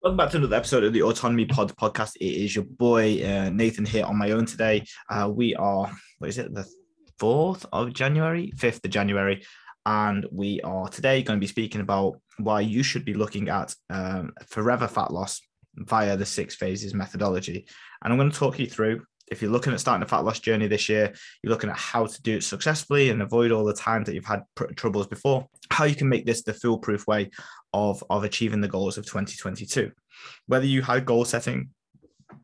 Welcome back to another episode of the Autonomy podcast. It is your boy Nathan here on my own today. We are, what is it, the 4th of January, 5th of January, and we are today going to be speaking about why you should be looking at forever fat loss via the 6 phases methodology. And I'm going to talk you through, if you're looking at starting a fat loss journey this year, you're looking at how to do it successfully and avoid all the times that you've had troubles before, how you can make this the foolproof way of achieving the goals of 2022. Whether you had goal setting,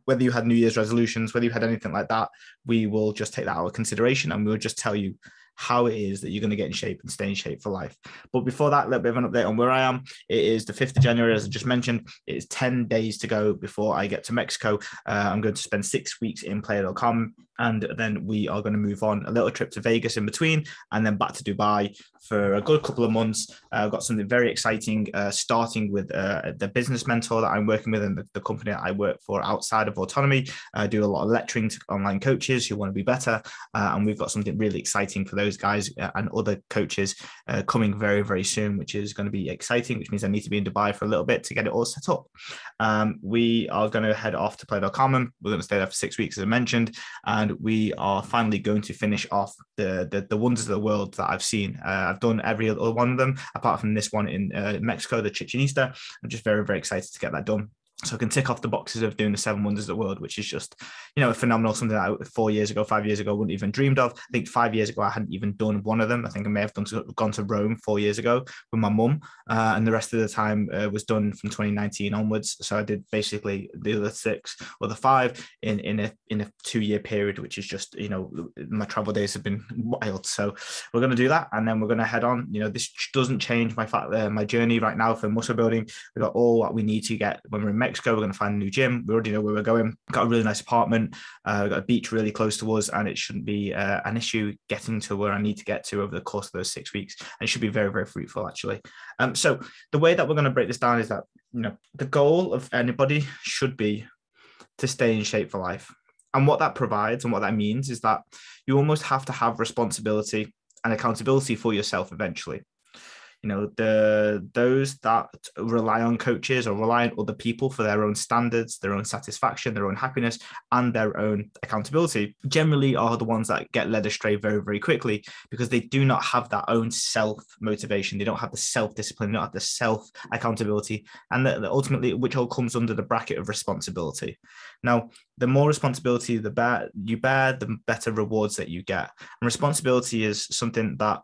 whether you had New Year's resolutions, whether you had anything like that, we will just take that out of consideration and we'll just tell you how it is that you're going to get in shape and stay in shape for life. But before that, a little bit of an update on where I am. It is the 5th of January, as I just mentioned. It is 10 days to go before I get to Mexico. I'm going to spend 6 weeks in Playa.com, and then we are going to move on a little trip to Vegas in between, and then back to Dubai for a good couple of months. I've got something very exciting, starting with the business mentor that I'm working with and the company that I work for outside of Autonomy. I do a lot of lecturing to online coaches who want to be better, and we've got something really exciting for those guys and other coaches coming very, very soon, which is going to be exciting, which means I need to be in Dubai for a little bit to get it all set up. We are going to head off to Playa.com. We're going to stay there for 6 weeks, as I mentioned, and we are finally going to finish off the wonders of the world that I've seen. I've done every other one of them, apart from this one in Mexico, the Chichen Itza. I'm just very, very excited to get that done. So I can tick off the boxes of doing the 7 wonders of the world, which is just, a phenomenal, something that I, 5 years ago, wouldn't even dreamed of. I think 5 years ago, I hadn't even done one of them. I think I may have gone to Rome 4 years ago with my mum. And the rest of the time was done from 2019 onwards. So I did basically the other 6 or the 5 in a 2-year period, which is just, my travel days have been wild. So we're going to do that. And then we're going to head on. This doesn't change my journey right now for muscle building. We've got all what we need to get when we're in Mexico. We're going to find a new gym. We already know where we're going. Got a really nice apartment. We've got a beach really close to us, and it shouldn't be an issue getting to where I need to get to over the course of those 6 weeks. And it should be very, very fruitful, actually. So the way that we're going to break this down is that, the goal of anybody should be to stay in shape for life. And what that provides and what that means is that you almost have to have responsibility and accountability for yourself eventually. Those that rely on coaches or rely on other people for their own standards, their own satisfaction, their own happiness, and their own accountability generally are the ones that get led astray very, very quickly, because they do not have that own self-motivation. They don't have the self-discipline, they don't have the self-accountability, and ultimately, which all comes under the bracket of responsibility. Now, the more responsibility you bear, the better rewards that you get. And responsibility is something that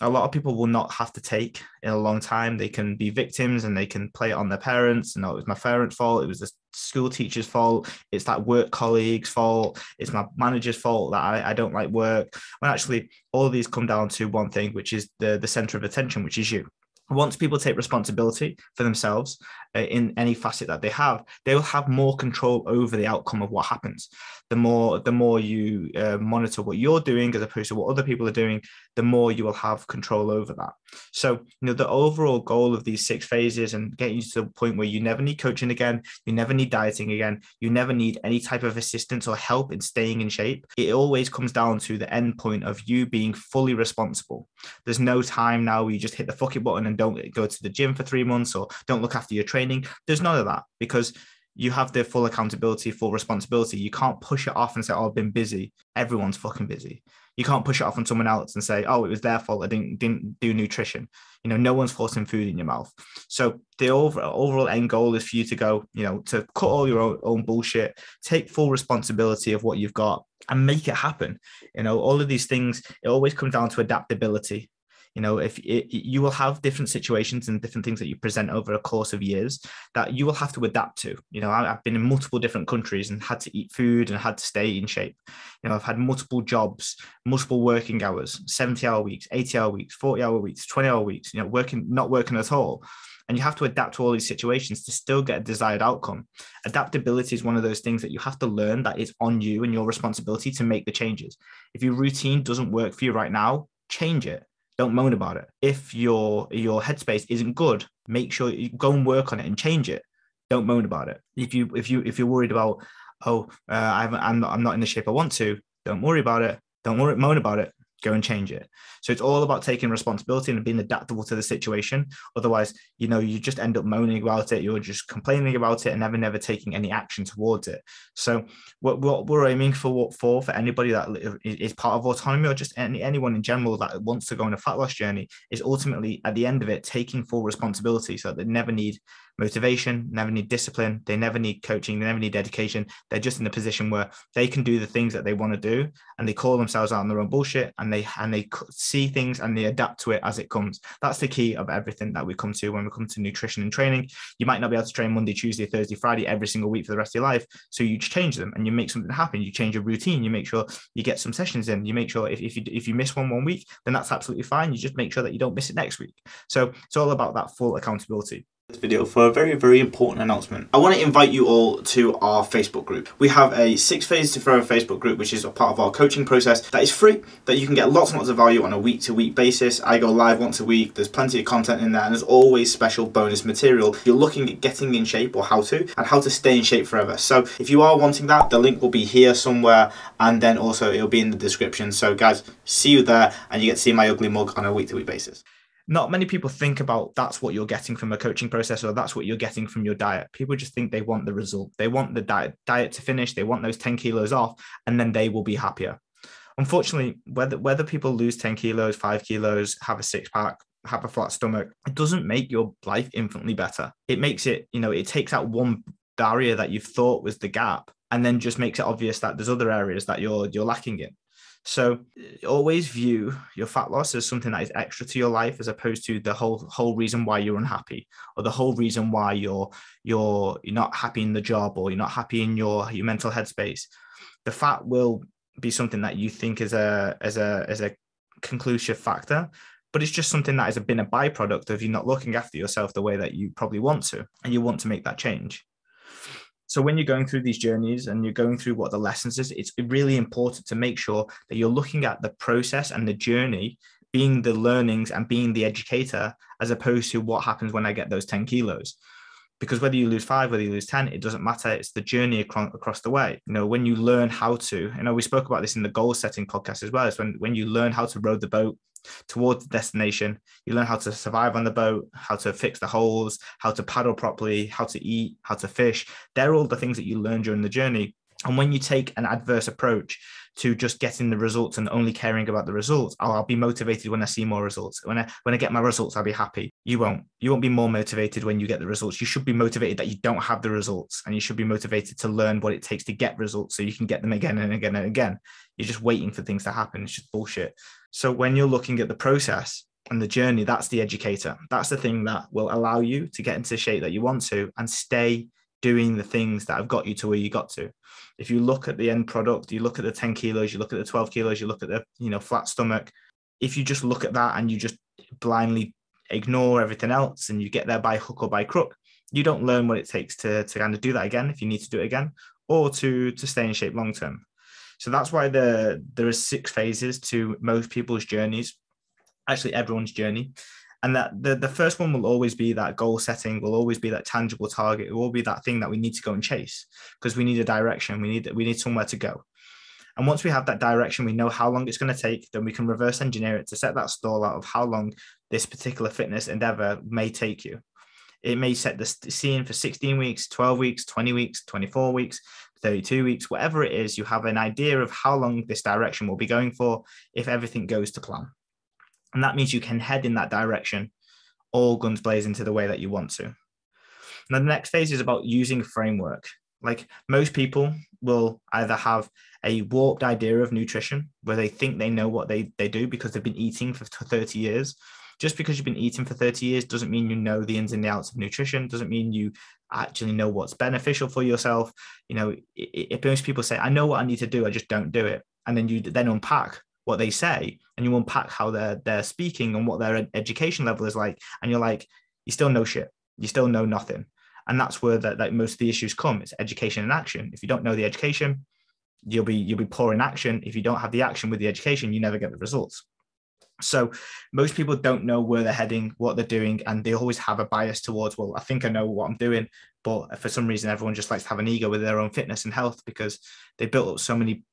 a lot of people will not have to take in a long time. They can be victims and they can play it on their parents. No, it was my parents' fault. It was the school teacher's fault. It's that work colleague's fault. It's my manager's fault that I don't like work. When actually all of these come down to one thing, which is the center of attention, which is you. Once people take responsibility for themselves in any facet that they will have more control over the outcome of what happens. The more you monitor what you're doing as opposed to what other people are doing, the more you will have control over that. So, the overall goal of these 6 phases and getting you to the point where you never need coaching again, you never need dieting again, you never need any type of assistance or help in staying in shape. It always comes down to the end point of you being fully responsible. There's no time now where you just hit the fuck it button and don't go to the gym for 3 months or don't look after your training. There's none of that, because you have the full accountability, full responsibility. You can't push it off and say, I've been busy. Everyone's fucking busy. You can't push it off on someone else and say, it was their fault. I didn't do nutrition. No one's forcing food in your mouth. So the overall end goal is for you to go, to cut all your own bullshit, take full responsibility of what you've got and make it happen. All of these things, it always comes down to adaptability. If you will have different situations and different things that you present over a course of years that you will have to adapt to. I've been in multiple different countries and had to eat food and had to stay in shape. I've had multiple jobs, multiple working hours, 70-hour weeks, 80-hour weeks, 40-hour weeks, 20-hour weeks, not working at all. And you have to adapt to all these situations to still get a desired outcome. Adaptability is one of those things that you have to learn, that is on you and your responsibility to make the changes. If your routine doesn't work for you right now, change it. Don't moan about it. If your headspace isn't good, make sure you go and work on it and change it. Don't moan about it. If you're worried about, I'm not in the shape I want to, don't worry about it. Don't moan about it. go and change it. So it's all about taking responsibility and being adaptable to the situation. Otherwise, you just end up moaning about it. You're just complaining about it and never taking any action towards it. So what we're aiming for anybody that is part of Autonomy, or just anyone in general that wants to go on a fat loss journey, is ultimately at the end of it taking full responsibility, so they never need motivation, never need discipline, they never need coaching, they never need dedication. They're just in a position where they can do the things that they want to do, and they call themselves out on their own bullshit, and they see things and they adapt to it as it comes. That's the key of everything that we come to when we come to nutrition and training. You might not be able to train Monday, Tuesday, Thursday, Friday every single week for the rest of your life, so you change them and you make something happen. You change your routine, you make sure you get some sessions in, you make sure if you miss one week, then that's absolutely fine. You just make sure that you don't miss it next week. So it's all about that full accountability. This video for a very, very important announcement. I want to invite you all to our Facebook group. We have a 6 Phases to Forever Facebook group, which is a part of our coaching process that is free, that you can get lots and lots of value on a week-to-week basis. I go live once a week. There's plenty of content in there, and there's always special bonus material. You're looking at getting in shape, or how to stay in shape forever. So if you are wanting that, the link will be here somewhere, and then also it'll be in the description. So guys, see you there, and you get to see my ugly mug on a week-to-week basis. Not many people think about that's what you're getting from a coaching process, or that's what you're getting from your diet. People just think they want the result. They want the diet to finish. They want those 10 kilos off, and then they will be happier. Unfortunately, whether people lose 10 kilos, 5 kilos, have a 6-pack, have a flat stomach, it doesn't make your life infinitely better. It makes it, it takes out one barrier that you've thought was the gap, and then just makes it obvious that there's other areas that you're lacking in. So always view your fat loss as something that is extra to your life, as opposed to the whole reason why you're unhappy, or the whole reason why you're not happy in the job, or you're not happy in your mental headspace. The fat will be something that you think is a conclusive factor, but it's just something that has been a byproduct of you not looking after yourself the way that you probably want to, and you want to make that change. So when you're going through these journeys and you're going through what the lessons is, it's really important to make sure that you're looking at the process and the journey being the learnings and being the educator, as opposed to what happens when I get those 10 kilos. Because whether you lose 5, whether you lose 10, it doesn't matter. It's the journey across the way. When you learn how to, we spoke about this in the goal setting podcast as well. It's when you learn how to row the boat towards the destination, you learn how to survive on the boat, how to fix the holes, how to paddle properly, how to eat, how to fish. They're all the things that you learn during the journey. And when you take an adverse approach to just getting the results and only caring about the results, I'll be motivated when I see more results. When I get my results, I'll be happy. You won't be more motivated when you get the results. You should be motivated that you don't have the results, and you should be motivated to learn what it takes to get results so you can get them again and again and again. You're just waiting for things to happen. It's just bullshit. So when you're looking at the process and the journey, that's the educator. That's the thing that will allow you to get into the shape that you want to and stay doing the things that have got you to where you got to. If you look at the end product, you look at the 10 kilos, you look at the 12 kilos, you look at the flat stomach. If you just look at that and you just blindly ignore everything else and you get there by hook or by crook, you don't learn what it takes to kind of do that again, if you need to do it again, or to stay in shape long term. So that's why there are 6 phases to most people's journeys, actually everyone's journey. And that the first one will always be that goal setting, will always be that tangible target. It will be that thing that we need to go and chase, because we need a direction. We need somewhere to go. And once we have that direction, we know how long it's going to take, then we can reverse engineer it to set that stall out of how long this particular fitness endeavor may take you. It may set the scene for 16 weeks, 12 weeks, 20 weeks, 24 weeks, 32 weeks, whatever it is. You have an idea of how long this direction will be going for if everything goes to plan. And that means you can head in that direction, all guns blazing to the way that you want to. Now, the next phase is about using a framework. Like, most people will either have a warped idea of nutrition where they think they know what they do because they've been eating for 30 years. Just because you've been eating for 30 years doesn't mean you know the ins and the outs of nutrition, doesn't mean you actually know what's beneficial for yourself. If most people say, I know what I need to do, I just don't do it. And then you then unpack what they say, and you unpack how they're speaking and what their education level is like, and you're like, you still know shit, you still know nothing. And that's where most of the issues come. It's education and action. If you don't know the education, you'll be poor in action. If you don't have the action with the education, you never get the results. So most people don't know where they're heading, what they're doing, and they always have a bias towards, well, I think I know what I'm doing, but for some reason everyone just likes to have an ego with their own fitness and health, because they built up so many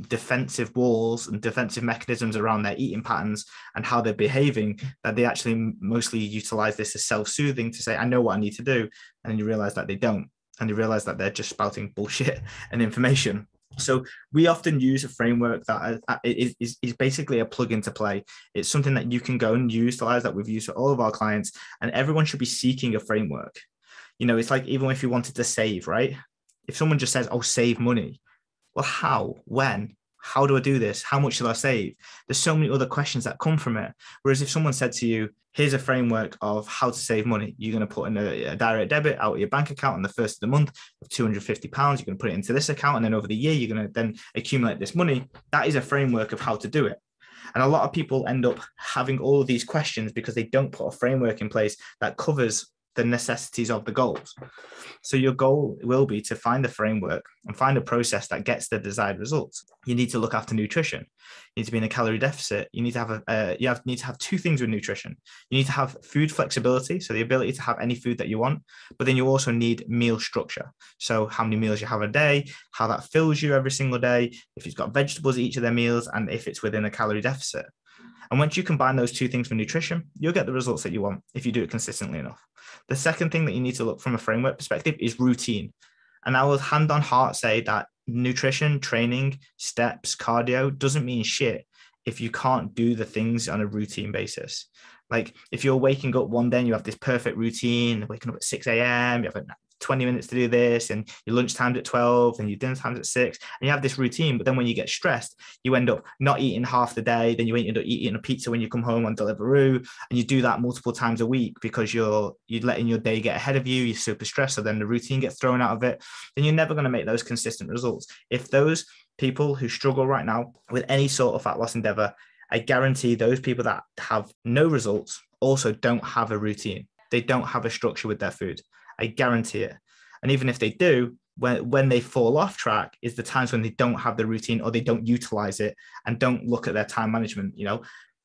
defensive walls and defensive mechanisms around their eating patterns and how they're behaving, that they actually mostly utilize this as self-soothing to say, I know what I need to do. And then you realize that they don't. And you realize that they're just spouting bullshit and information. So we often use a framework that is basically a plug into play. It's something that you can go and utilize, that we've used for all of our clients, and everyone should be seeking a framework. It's like, even if you wanted to save, right? If someone just says, oh, save money, well, how, when, how do I do this? How much should I save? There's so many other questions that come from it. Whereas if someone said to you, here's a framework of how to save money, you're going to put in a direct debit out of your bank account on the first of the month of £250. You're going to put it into this account. And then over the year, you're going to then accumulate this money. That is a framework of how to do it. And a lot of people end up having all of these questions because they don't put a framework in place that covers the necessities of the goals. So your goal will be to find the framework and find a process that gets the desired results. You need to look after nutrition. You need to be in a calorie deficit. You need to have two things with nutrition. You need to have food flexibility, so the ability to have any food that you want, but then you also need meal structure. So how many meals you have a day, how that fills you every single day, if you've got vegetables at each of their meals, and if it's within a calorie deficit. And once you combine those two things for nutrition, you'll get the results that you want if you do it consistently enough. The second thing that you need to look from a framework perspective is routine. And I will hand on heart say that nutrition, training, steps, cardio doesn't mean shit if you can't do the things on a routine basis. Like if you're waking up one day and you have this perfect routine, waking up at 6 a.m., you have 20 minutes to do this, and your lunch time's at 12 and your dinner time's at 6, and you have this routine, but then when you get stressed, you end up not eating half the day, then you end up eating a pizza when you come home on Deliveroo, and you do that multiple times a week because you're letting your day get ahead of you, you're super stressed, so then the routine gets thrown out of it, then you're never going to make those consistent results. If those people who struggle right now with any sort of fat loss endeavor, I guarantee those people that have no results also don't have a routine. They don't have a structure with their food. I guarantee it. And even if they do, when they fall off track is the times when they don't have the routine or they don't utilize it and don't look at their time management.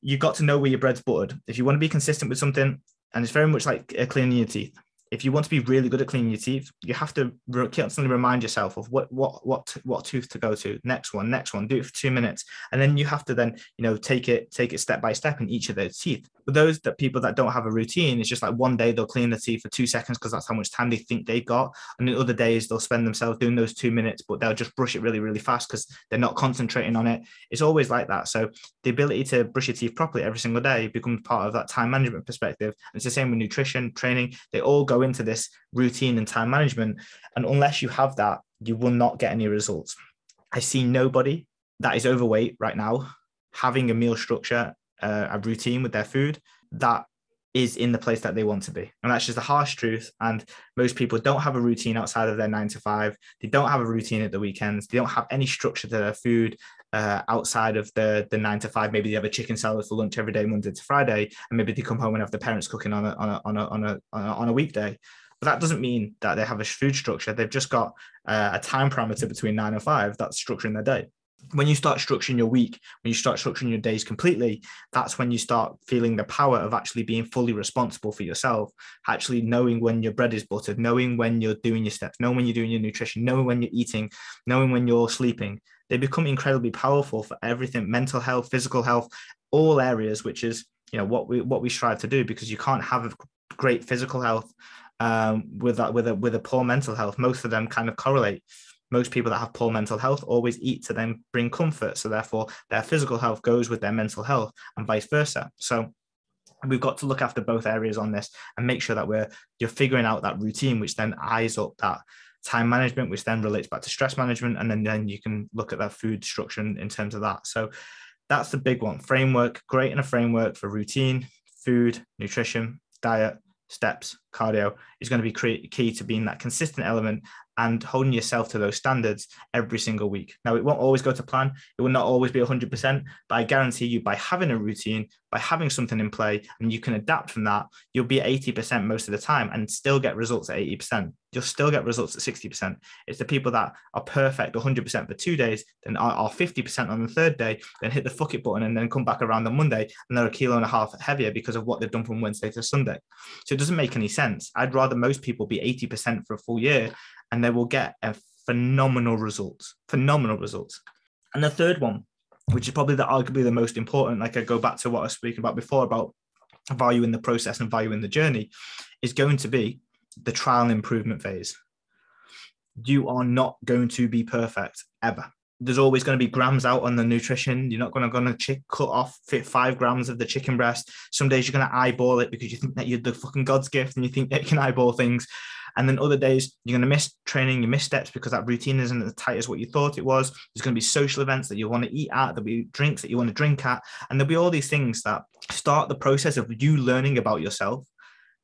You've got to know where your bread's buttered. If you want to be consistent with something, and it's very much like cleaning your teeth. If you want to be really good at cleaning your teeth, you have to constantly remind yourself of what tooth to go to. Next one, do it for 2 minutes. And then you have to then, take it step by step in each of those teeth. But those people that don't have a routine, it's just like one day they'll clean the teeth for 2 seconds because that's how much time they think they've got. And the other days they'll spend themselves doing those 2 minutes, but they'll just brush it really, really fast because they're not concentrating on it. It's always like that. So the ability to brush your teeth properly every single day becomes part of that time management perspective. And it's the same with nutrition, training. They all go into this routine and time management. And unless you have that, you will not get any results. I see nobody that is overweight right now having a meal structure, a routine with their food that is in the place that they want to be. And that's just the harsh truth. And most people don't have a routine outside of their 9 to 5. They don't have a routine at the weekends. They don't have any structure to their food outside of the 9 to 5. Maybe they have a chicken salad for lunch every day, Monday to Friday, and maybe they come home and have the parents cooking on a weekday. But that doesn't mean that they have a food structure. They've just got a time parameter between 9 and 5 that's structuring their day. When you start structuring your week, when you start structuring your days completely, that's when you start feeling the power of actually being fully responsible for yourself, actually knowing when your bread is buttered, knowing when you're doing your steps, knowing when you're doing your nutrition, knowing when you're eating, knowing when you're sleeping. They become incredibly powerful for everything, mental health, physical health, all areas, which is what we strive to do, because you can't have a great physical health with a poor mental health. Most of them kind of correlate. Most people that have poor mental health always eat to then bring comfort. So therefore, their physical health goes with their mental health and vice versa. So we've got to look after both areas on this and make sure that you're figuring out that routine, which then eyes up that time management, which then relates back to stress management. And then you can look at that food structure in terms of that. So that's the big one. Framework, creating a framework for routine, food, nutrition, diet, steps, cardio is going to be key to being that consistent element and holding yourself to those standards every single week. Now, it won't always go to plan. It will not always be 100%, but I guarantee you, by having a routine, by having something in play, and you can adapt from that, you'll be at 80% most of the time and still get results at 80%. You'll still get results at 60%. It's the people that are perfect 100% for 2 days, then are 50% on the third day, then hit the fuck it button and then come back around on Monday and they're 1.5 kilos heavier because of what they've done from Wednesday to Sunday. So it doesn't make any sense. I'd rather most people be 80% for a full year and they will get a phenomenal results. And the third one, which is probably arguably the most important, like I go back to what I was speaking about before about value in the process and value in the journey, is going to be the trial and improvement phase. You are not going to be perfect ever. There's always going to be grams out on the nutrition. You're not going to cut off 5 grams of the chicken breast. Some days you're going to eyeball it because you think that you're the fucking God's gift and you think that you can eyeball things. And then other days you're going to miss training, you miss steps because that routine isn't as tight as what you thought it was. There's going to be social events that you want to eat at. There'll be drinks that you want to drink at. And there'll be all these things that start the process of you learning about yourself.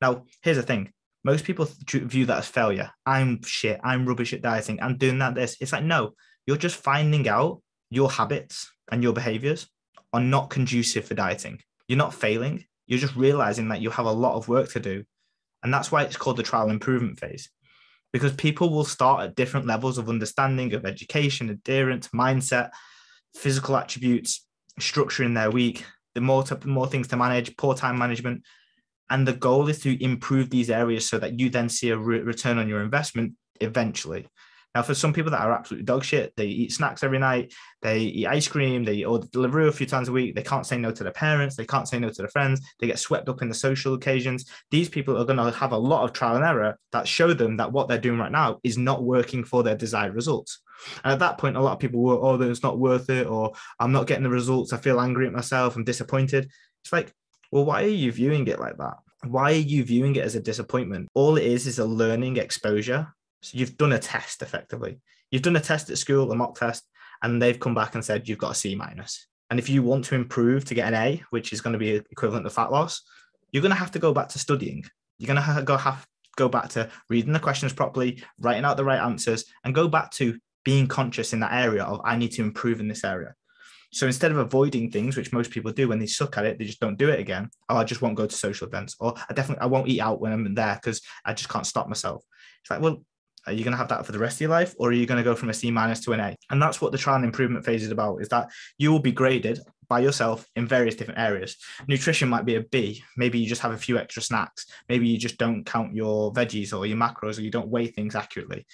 Now, here's the thing. Most people view that as failure. I'm shit. I'm rubbish at dieting. I'm doing that, this. It's like, no, you're just finding out your habits and your behaviors are not conducive for dieting. You're not failing. You're just realizing that you have a lot of work to do. And that's why it's called the trial improvement phase, because people will start at different levels of understanding of education, adherence, mindset, physical attributes, structure in their week, the more things to manage, poor time management. And the goal is to improve these areas so that you then see a return on your investment eventually. Now, for some people that are absolute dog shit, they eat snacks every night, they eat ice cream, they order Deliveroo a few times a week, they can't say no to their parents, they can't say no to their friends, they get swept up in the social occasions. These people are going to have a lot of trial and error that show them that what they're doing right now is not working for their desired results. And at that point, a lot of people will, oh, it's not worth it, or I'm not getting the results, I feel angry at myself, I'm disappointed. It's like, well, why are you viewing it like that? Why are you viewing it as a disappointment? All it is a learning exposure. So you've done a test effectively. You've done a test at school, a mock test, and they've come back and said you've got a C minus. And if you want to improve to get an A, which is going to be equivalent to fat loss, you're going to have to go back to studying. You're going to have to go back to reading the questions properly, writing out the right answers, and go back to being conscious in that area of I need to improve in this area. So instead of avoiding things, which most people do when they suck at it, they just don't do it again. Oh, I just won't go to social events, or I won't eat out when I'm there because I just can't stop myself. It's like, well, are you going to have that for the rest of your life, or are you going to go from a C minus to an A? And that's what the trial and improvement phase is about, is that you will be graded by yourself in various different areas. Nutrition might be a B. Maybe you just have a few extra snacks. Maybe you just don't count your veggies or your macros, or you don't weigh things accurately.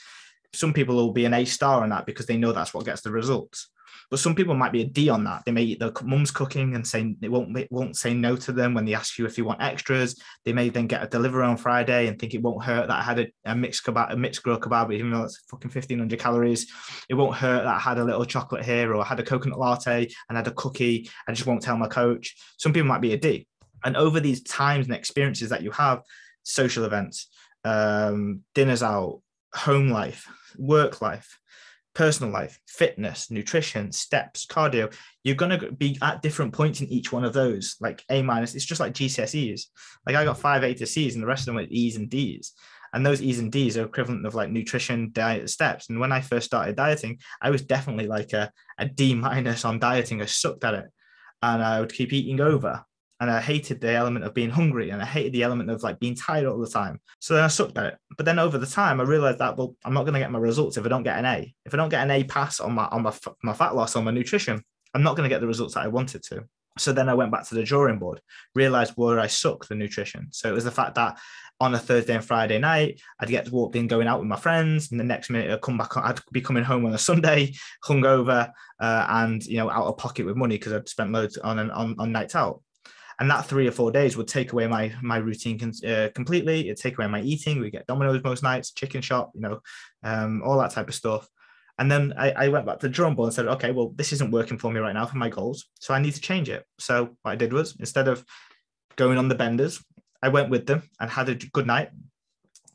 Some people will be an A star on that because they know that's what gets the results. But some people might be a D on that. They may eat their mum's cooking and say it won't say no to them when they ask you if you want extras. They may then get a delivery on Friday and think it won't hurt that I had a mixed grill kebab, even though it's fucking 1,500 calories. It won't hurt that I had a little chocolate here, or I had a coconut latte and had a cookie. I just won't tell my coach. Some people might be a D. And over these times and experiences that you have, social events, dinners out, home life, work life, personal life, fitness, nutrition, steps, cardio, you're going to be at different points in each one of those. Like A minus, it's just like GCSEs. Like I got 5 A to C's and the rest of them were E's and D's. And those E's and D's are equivalent of like nutrition, diet, steps. And when I first started dieting, I was definitely like a D minus on dieting. I sucked at it and I would keep eating over. And I hated the element of being hungry, and I hated the element of like being tired all the time. So then I sucked at it. But then over the time, I realized that, well, I'm not going to get my results if I don't get an A. If I don't get an A pass on my fat loss, on my nutrition, I'm not going to get the results that I wanted to. So then I went back to the drawing board, realized where I sucked the nutrition. So it was the fact that on a Thursday and Friday night, I'd get walked in going out with my friends, and the next minute I'd come back, I'd be coming home on a Sunday, hungover, and out of pocket with money because I'd spent loads on nights out. And that 3 or 4 days would take away my routine completely. It'd take away my eating. We get Domino's most nights, chicken shop, all that type of stuff. And then I went back to the drawing board and said, okay, well, this isn't working for me right now for my goals. So I need to change it. So what I did was, instead of going on the benders, I went with them and had a good night,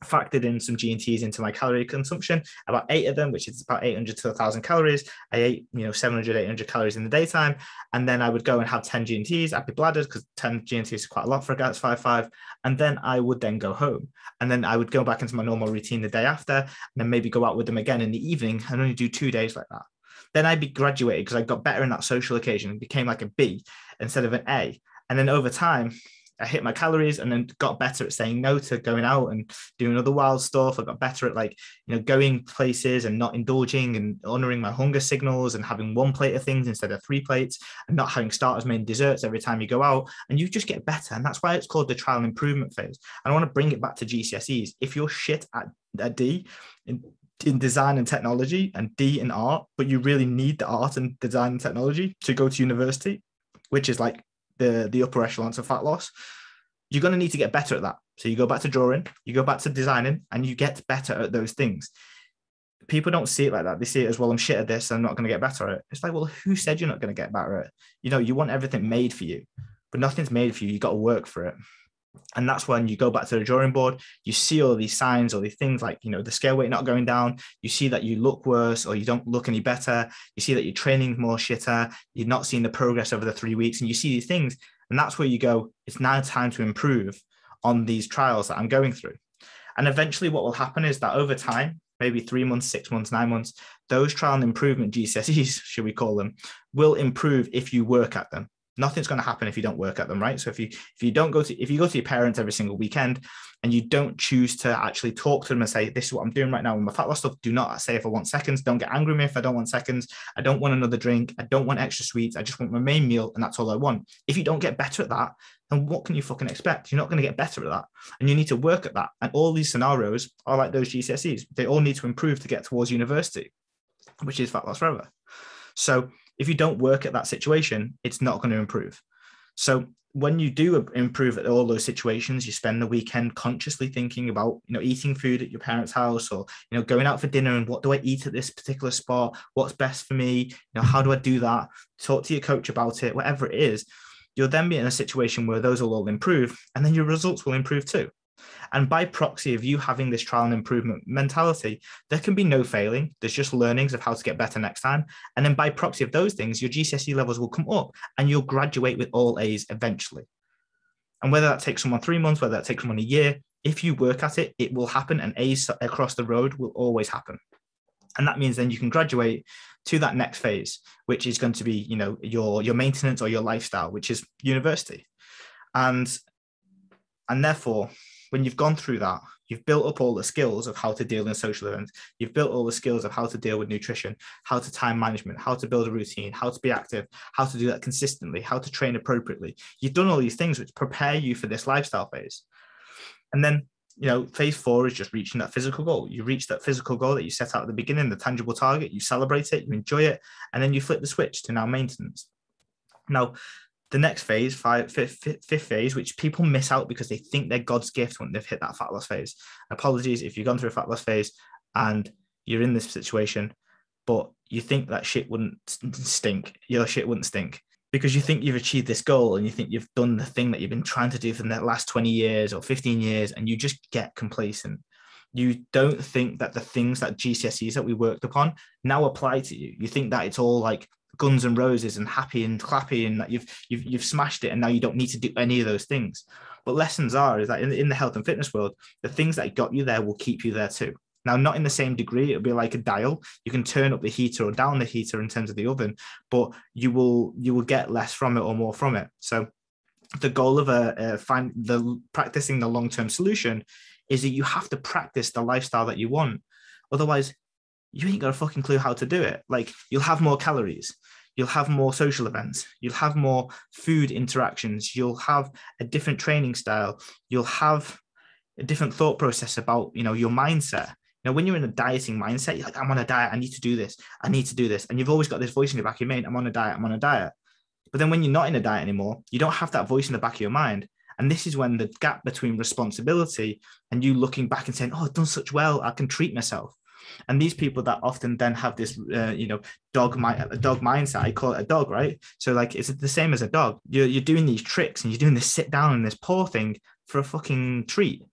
factored in some G&Ts into my calorie consumption, about 8 of them, which is about 800 to 1,000 calories. I ate, 700, 800 calories in the daytime. And then I would go and have 10 G&Ts. I'd be bladdered because 10 G&Ts is quite a lot for a guy that's 5'5". And then I would then go home. And then I would go back into my normal routine the day after, and then maybe go out with them again in the evening and only do 2 days like that. Then I'd be graduated because I got better in that social occasion and became like a B instead of an A. And then over time, I hit my calories and then got better at saying no to going out and doing other wild stuff. I got better at going places and not indulging and honoring my hunger signals and having 1 plate of things instead of 3 plates and not having starters, main, desserts every time you go out. And you just get better. And that's why it's called the trial and improvement phase. And I want to bring it back to GCSEs. If you're shit at D, in design and technology and D in art, but you really need the art and design and technology to go to university, which is like the upper echelons of fat loss. You're going to need to get better at that. So you go back to drawing, you go back to designing, and you get better at those things. People don't see it like that. They see it as, well, I'm shit at this, I'm not going to get better at it. It's like, well, who said you're not going to get better at it? You know, you want everything made for you, but nothing's made for you. You got to work for it. And that's when you go back to the drawing board, you see all these signs or these things like, you know, the scale weight not going down. You see that you look worse or you don't look any better. You see that your training's more shitter. You're not seeing the progress over the 3 weeks, and you see these things. And that's where you go, it's now time to improve on these trials that I'm going through. And eventually what will happen is that over time, maybe 3 months, 6 months, 9 months, those trial and improvement GCSEs, should we call them, will improve if you work at them. Nothing's going to happen if you don't work at them, right? So if you go to your parents every single weekend and you don't choose to actually talk to them and say, this is what I'm doing right now with my fat loss stuff, do not say if I want seconds, don't get angry with me if I don't want seconds, I don't want another drink, I don't want extra sweets, I just want my main meal and that's all I want. If you don't get better at that, then what can you fucking expect? You're not going to get better at that, and you need to work at that. And all these scenarios are like those GCSEs. They all need to improve to get towards university, which is fat loss forever. So if you don't work at that situation, it's not going to improve. So when you do improve at all those situations, you spend the weekend consciously thinking about, you know, eating food at your parents' house, or, you know, going out for dinner and what do I eat at this particular spot? What's best for me? You know, how do I do that? Talk to your coach about it, whatever it is. You'll then be in a situation where those will all improve, and then your results will improve too. And by proxy of you having this trial and improvement mentality, there can be no failing. There's just learnings of how to get better next time. And then by proxy of those things, your GCSE levels will come up and you'll graduate with all A's eventually. And whether that takes someone 3 months, whether that takes someone a year, if you work at it, it will happen, and A's across the road will always happen. And that means then you can graduate to that next phase, which is going to be, you know, your maintenance or your lifestyle, which is university. And therefore, when you've gone through that, you've built up all the skills of how to deal in social events. You've built all the skills of how to deal with nutrition, how to time management, how to build a routine, how to be active, how to do that consistently, how to train appropriately. You've done all these things which prepare you for this lifestyle phase. And then, you know, phase 4 is just reaching that physical goal. You reach that physical goal that you set out at the beginning, the tangible target, you celebrate it, you enjoy it, and then you flip the switch to now maintenance. Now, the next phase, fifth phase, which people miss out because they think they're God's gift when they've hit that fat loss phase. Apologies if you've gone through a fat loss phase and you're in this situation, but you think that shit wouldn't stink. Your shit wouldn't stink because you think you've achieved this goal and you think you've done the thing that you've been trying to do for the last 20 years or 15 years, and you just get complacent. You don't think that the things that GCSEs that we worked upon now apply to you. You think that it's all like guns and roses and happy and clappy and that you've smashed it and now you don't need to do any of those things. But lessons are is that in the health and fitness world, the things that got you there will keep you there too. Now, not in the same degree. It'll be like a dial. You can turn up the heater or down the heater in terms of the oven, but you will get less from it or more from it. So the goal of practicing the long-term solution is that you have to practice the lifestyle that you want. Otherwise, you ain't got a fucking clue how to do it. Like, you'll have more calories, you'll have more social events, you'll have more food interactions, you'll have a different training style, you'll have a different thought process about, you know, your mindset. You know, when you're in a dieting mindset, you're like, I'm on a diet, I need to do this, I need to do this. And you've always got this voice in your back of your mind, I'm on a diet, I'm on a diet. But then when you're not in a diet anymore, you don't have that voice in the back of your mind. And this is when the gap between responsibility and you looking back and saying, oh, I've done such well, I can treat myself. And these people that often then have this, dog mindset, I call it a dog, right? So like, it's the same as a dog. You're doing these tricks and you're doing this sit down and this paw thing for a fucking treat,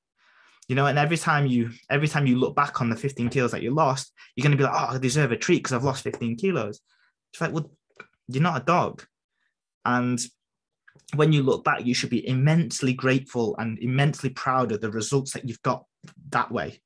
you know. And every time you look back on the 15 kilos that you lost, you're going to be like, oh, I deserve a treat because I've lost 15 kilos. It's like, well, you're not a dog. And when you look back, you should be immensely grateful and immensely proud of the results that you've got that way.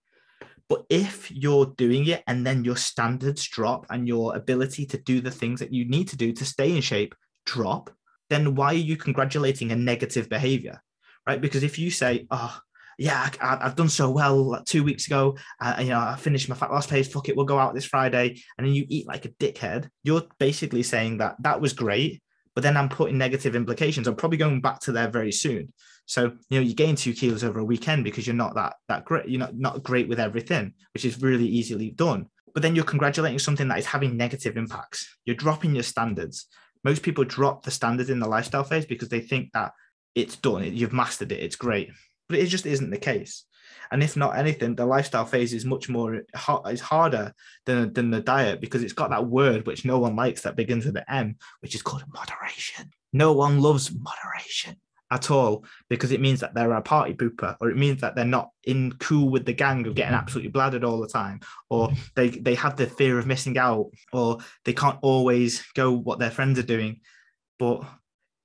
But if you're doing it and then your standards drop and your ability to do the things that you need to do to stay in shape drop, then why are you congratulating a negative behavior, right? Because if you say, oh, yeah, I've done so well like 2 weeks ago, I finished my fat loss phase, fuck it, we'll go out this Friday, and then you eat like a dickhead, you're basically saying that was great, but then I'm putting negative implications. I'm probably going back to there very soon. So, you gain 2 kilos over a weekend because you're not that great, you're not great with everything, which is really easily done. But then you're congratulating something that is having negative impacts. You're dropping your standards. Most people drop the standards in the lifestyle phase because they think that it's done, you've mastered it, it's great. But it just isn't the case. And if not anything, the lifestyle phase is much more, is harder than the diet, because it's got that word which no one likes that begins with an M, which is called moderation. No one loves moderation at all, because it means that they're a party pooper, or it means that they're not in cool with the gang of getting absolutely bladdered all the time, or they have the fear of missing out, or they can't always go what their friends are doing. But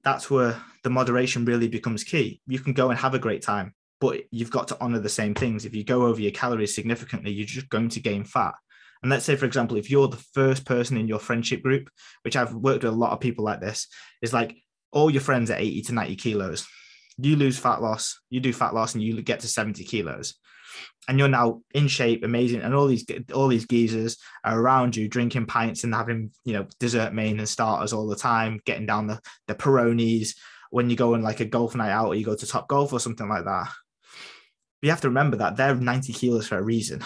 that's where the moderation really becomes key. You can go and have a great time, but you've got to honor the same things. If you go over your calories significantly, you're just going to gain fat. And let's say, for example, if you're the first person in your friendship group, which I've worked with a lot of people like this, is like all your friends are 80 to 90 kilos. You lose fat loss, you do fat loss, and you get to 70 kilos. And you're now in shape, amazing. And all these geezers are around you drinking pints and having, dessert main and starters all the time, getting down the Peronis when you go on like a golf night out, or you go to Top Golf or something like that. But you have to remember that they're 90 kilos for a reason.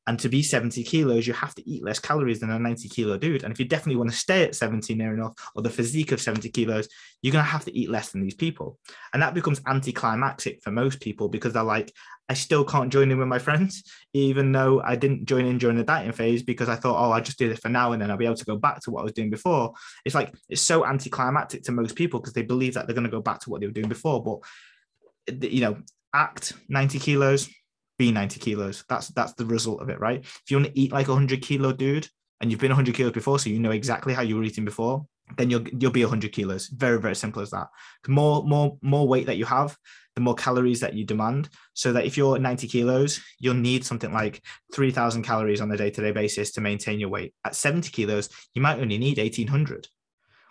And to be 70 kilos, you have to eat less calories than a 90 kilo dude. And if you definitely want to stay at 70 near enough, or the physique of 70 kilos, you're going to have to eat less than these people. And that becomes anticlimactic for most people, because they're like, I still can't join in with my friends, even though I didn't join in during the dieting phase because I thought, I'll just do this for now and then I'll be able to go back to what I was doing before. It's like, it's so anticlimactic to most people because they believe that they're going to go back to what they were doing before. But, act 90 kilos, be 90 kilos. That's the result of it, right? If you want to eat like a 100 kilo dude and you've been 100 kilos before, so you know exactly how you were eating before, then you'll be 100 kilos. Very, very simple as that. The more weight that you have, the more calories that you demand. So that if you're 90 kilos, you'll need something like 3,000 calories on a day-to-day basis to maintain your weight. At 70 kilos, you might only need 1,800,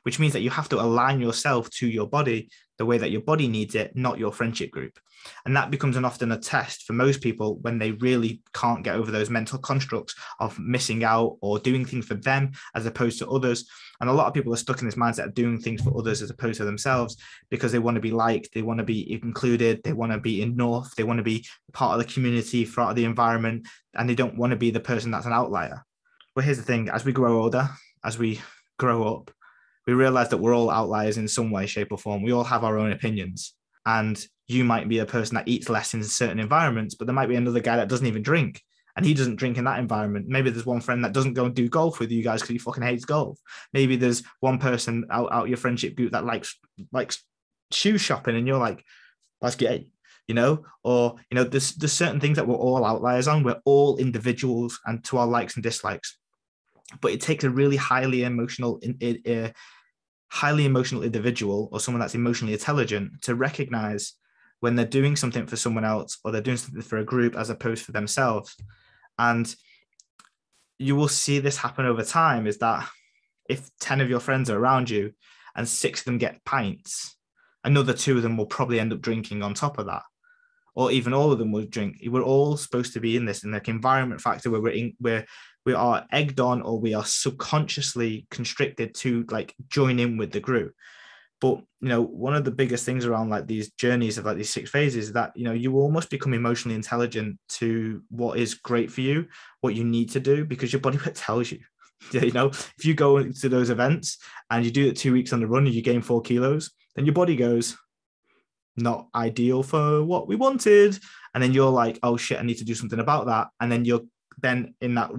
which means that you have to align yourself to your body the way that your body needs it, not your friendship group. And that becomes often a test for most people when they really can't get over those mental constructs of missing out or doing things for them as opposed to others. And a lot of people are stuck in this mindset of doing things for others as opposed to themselves, because they want to be liked, they want to be included, they want to be enough, they want to be part of the community, part of the environment, and they don't want to be the person that's an outlier. But here's the thing, as we grow older, as we grow up, we realize that we're all outliers in some way, shape, or form. We all have our own opinions. And you might be a person that eats less in certain environments, but there might be another guy that doesn't even drink, and he doesn't drink in that environment. Maybe there's one friend that doesn't go and do golf with you guys because he fucking hates golf. Maybe there's one person out your friendship group that likes shoe shopping, and you're like, that's gay, or, there's certain things that we're all outliers on. We're all individuals and to our likes and dislikes. But it takes a really highly emotional individual, or someone that's emotionally intelligent, to recognize when they're doing something for someone else or they're doing something for a group as opposed for themselves. And you will see this happen over time, is that if 10 of your friends are around you and 6 of them get pints, another 2 of them will probably end up drinking on top of that, or even all of them will drink. We're all supposed to be in this environment factor where we are egged on, or we are subconsciously constricted to join in with the group. But, one of the biggest things around these journeys of these 6 phases is that, you almost become emotionally intelligent to what is great for you, what you need to do, because your body tells you. If you go to those events and you do it 2 weeks on the run and you gain 4 kilos, then your body goes, not ideal for what we wanted. And then you're like, oh shit, I need to do something about that. And then you're then in that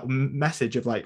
message of I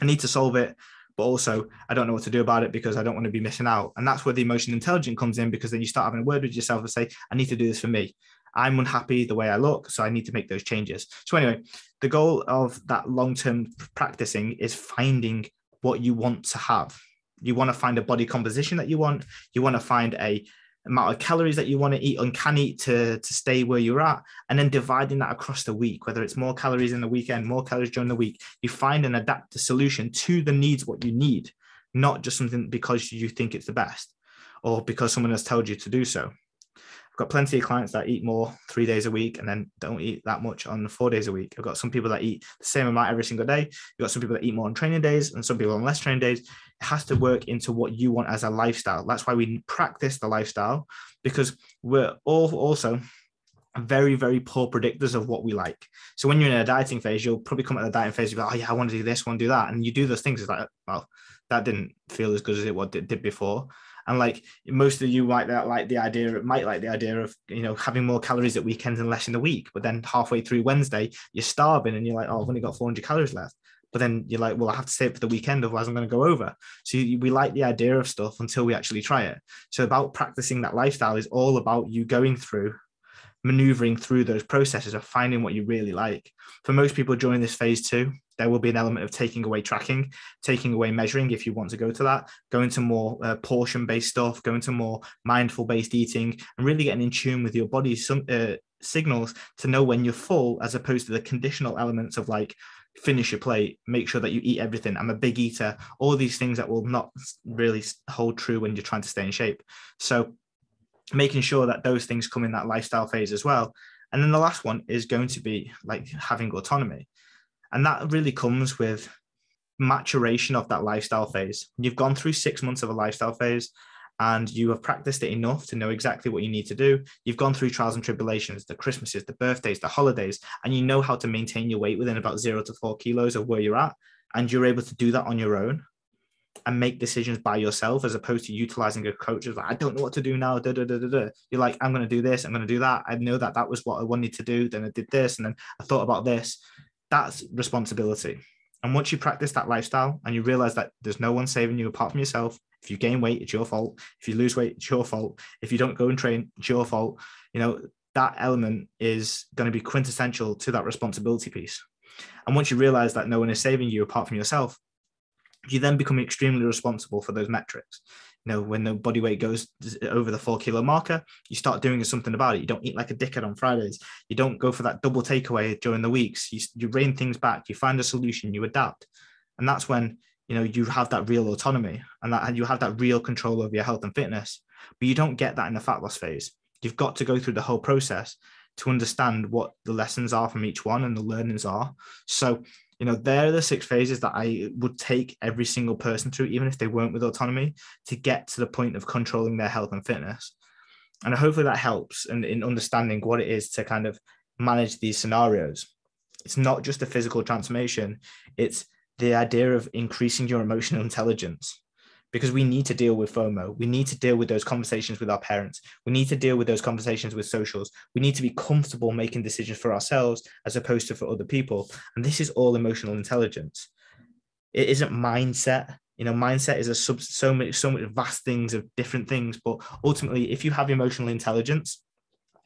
need to solve it, but also I don't know what to do about it because I don't want to be missing out. And that's where the emotional intelligence comes in, because then you start having a word with yourself and say, I need to do this for me. I'm unhappy the way I look, so I need to make those changes. So anyway, the goal of that long-term practicing is finding what you want to have. You want to find a body composition that you want. You want to find a amount of calories that you want to eat and can eat to stay where you're at, and then dividing that across the week, whether it's more calories in the weekend, more calories during the week. You find and adapt the solution to the needs, what you need, not just something because you think it's the best or because someone has told you to do so. I've got plenty of clients that eat more 3 days a week and then don't eat that much on 4 days a week. I've got some people that eat the same amount every single day. You've got some people that eat more on training days and some people on less training days. It has to work into what you want as a lifestyle. That's why we practice the lifestyle, because we're all also very, very poor predictors of what we like. So when you're in a dieting phase, you'll probably come at the dieting phase, you'll be like, oh yeah, I want to do this, I want to do that. And you do those things. It's like, well, that didn't feel as good as it did before. And like most of you might like the idea of, having more calories at weekends and less in the week. But then halfway through Wednesday, you're starving and you're like, oh, I've only got 400 calories left. But then you're like, well, I have to save it for the weekend, otherwise I'm going to go over. So we like the idea of stuff until we actually try it. So about practicing that lifestyle is all about you going through, maneuvering through those processes of finding what you really like. For most people during this phase 2, there will be an element of taking away tracking, taking away measuring if you want to go to that, going to more portion-based stuff, going to more mindful-based eating, and really getting in tune with your body's signals to know when you're full, as opposed to the conditional elements of like, finish your plate, make sure that you eat everything, I'm a big eater, all these things that will not really hold true when you're trying to stay in shape. So making sure that those things come in that lifestyle phase as well. And then the last one is going to be like having autonomy. And that really comes with maturation of that lifestyle phase. You've gone through 6 months of a lifestyle phase and you have practiced it enough to know exactly what you need to do. You've gone through trials and tribulations, the Christmases, the birthdays, the holidays, and you know how to maintain your weight within about 0 to 4 kilos of where you're at. And you're able to do that on your own and make decisions by yourself, as opposed to utilizing a coach as like, I don't know what to do now. You're like, I'm going to do this. I'm going to do that. I know that was what I wanted to do. Then I did this. And then I thought about this. That's responsibility. And once you practice that lifestyle and you realize that there's no one saving you apart from yourself. If you gain weight, it's your fault. If you lose weight, it's your fault. If you don't go and train, it's your fault. That element is going to be quintessential to that responsibility piece. And once you realize that no one is saving you apart from yourself, you then become extremely responsible for those metrics. When the body weight goes over the 4 kilo marker, you start doing something about it. You don't eat like a dickhead on Fridays. You don't go for that double takeaway during the weeks. You rein things back. You find a solution. You adapt. And that's when, you have that real autonomy and you have that real control over your health and fitness. But you don't get that in the fat loss phase. You've got to go through the whole process to understand what the lessons are from each one and the learnings are. So, they're the 6 phases that I would take every single person through, even if they weren't with autonomy, to get to the point of controlling their health and fitness. And hopefully that helps in understanding what it is to kind of manage these scenarios. It's not just a physical transformation. It's the idea of increasing your emotional intelligence, because we need to deal with FOMO. We need to deal with those conversations with our parents. We need to deal with those conversations with socials. We need to be comfortable making decisions for ourselves as opposed to for other people. And this is all emotional intelligence. It isn't mindset. Mindset is so much vast things of different things. But ultimately, if you have emotional intelligence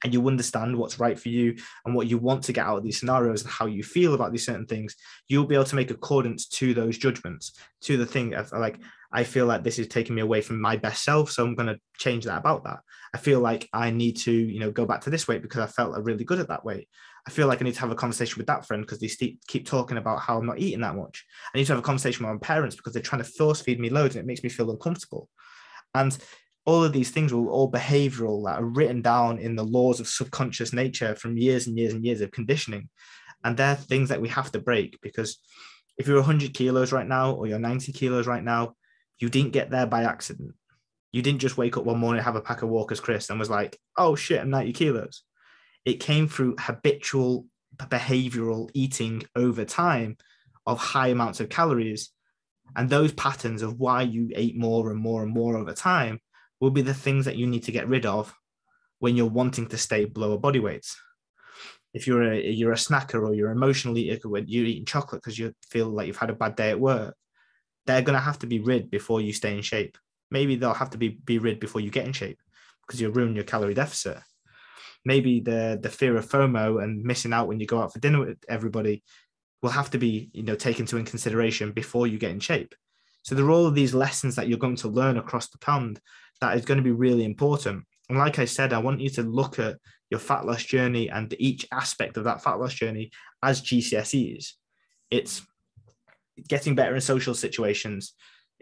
and you understand what's right for you and what you want to get out of these scenarios and how you feel about these certain things, you'll be able to make accordance to those judgments, to the thing of like, I feel like this is taking me away from my best self, so I'm going to change that about that. I feel like I need to, go back to this weight because I felt really good at that weight. I feel like I need to have a conversation with that friend because they keep talking about how I'm not eating that much. I need to have a conversation with my parents because they're trying to force feed me loads and it makes me feel uncomfortable. And all of these things were all behavioral that are written down in the laws of subconscious nature from years and years and years of conditioning. And they're things that we have to break, because if you're 100 kilos right now or you're 90 kilos right now, you didn't get there by accident. You didn't just wake up one morning, have a pack of Walker's Crisp and was like, oh shit, I'm 90 kilos. It came through habitual behavioral eating over time of high amounts of calories. And those patterns of why you ate more and more and more over time will be the things that you need to get rid of when you're wanting to stay below body weights. If you're a snacker or you're emotionally eater, when you're eating chocolate because you feel like you've had a bad day at work, they're going to have to be rid before you stay in shape. Maybe they'll have to be rid before you get in shape because you'll ruin your calorie deficit. Maybe the fear of FOMO and missing out when you go out for dinner with everybody will have to be, taken into consideration before you get in shape. So there are all of these lessons that you're going to learn across the pond that is going to be really important. And like I said, I want you to look at your fat loss journey and each aspect of that fat loss journey as GCSEs. It's getting better in social situations.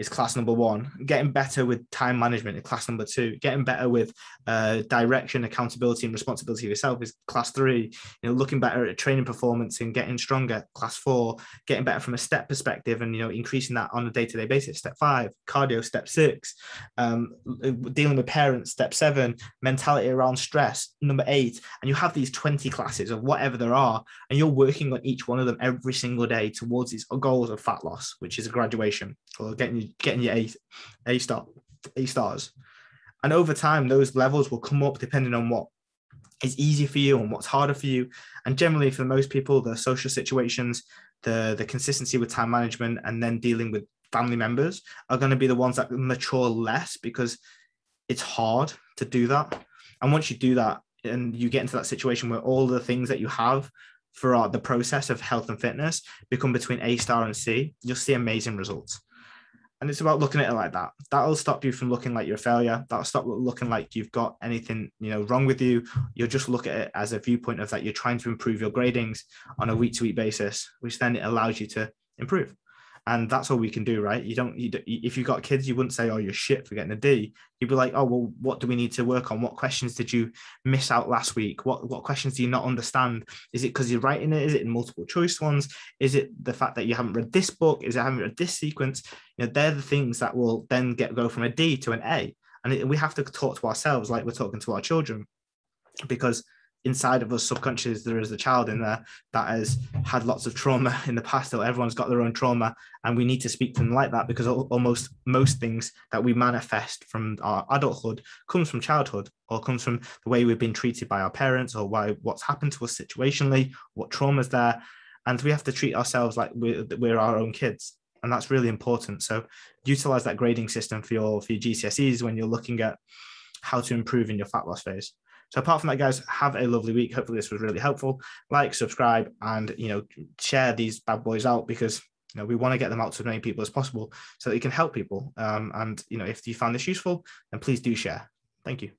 is class number 1. Getting better with time management is class number 2. Getting better with direction, accountability, and responsibility of yourself is class 3. Looking better at training performance and getting stronger, class 4. Getting better from a step perspective and increasing that on a day-to-day basis, step 5. Cardio, step 6. Dealing with parents, step 7. Mentality around stress, number 8. And you have these 20 classes of whatever there are, and you're working on each one of them every single day towards these goals of fat loss, which is a graduation or getting your A stars. And over time, those levels will come up depending on what is easy for you and what's harder for you. And generally, for most people, the social situations, the consistency with time management, and then dealing with family members are going to be the ones that mature less, because it's hard to do that. And once you do that and you get into that situation where all the things that you have for the process of health and fitness become between A star and C, you'll see amazing results. And it's about looking at it like that. That'll stop you from looking like you're a failure. That'll stop looking like you've got anything, wrong with you. You'll just look at it as a viewpoint of that you're trying to improve your gradings on a week-to-week basis, which then it allows you to improve. And that's all we can do, right? If you've got kids, you wouldn't say, oh, you're shit for getting a D. You'd be like, oh, well, what do we need to work on? What questions did you miss out last week? What questions do you not understand? Is it because you're writing it? Is it in multiple choice ones? Is it the fact that you haven't read this book? Is it haven't read this sequence? They're the things that will then go from a D to an A. And we have to talk to ourselves like we're talking to our children, because inside of us subconscious, there is a child in there that has had lots of trauma in the past. Everyone's got their own trauma, and we need to speak to them like that, because almost most things that we manifest from our adulthood comes from childhood, or comes from the way we've been treated by our parents, or what's happened to us situationally, what trauma's there. And we have to treat ourselves like we're our own kids. And that's really important. So utilize that grading system for your GCSEs when you're looking at how to improve in your fat loss phase. So apart from that, guys, have a lovely week. Hopefully this was really helpful. Like, subscribe, and, share these bad boys out, because, we want to get them out to as many people as possible so that you can help people. And, if you found this useful, then please do share. Thank you.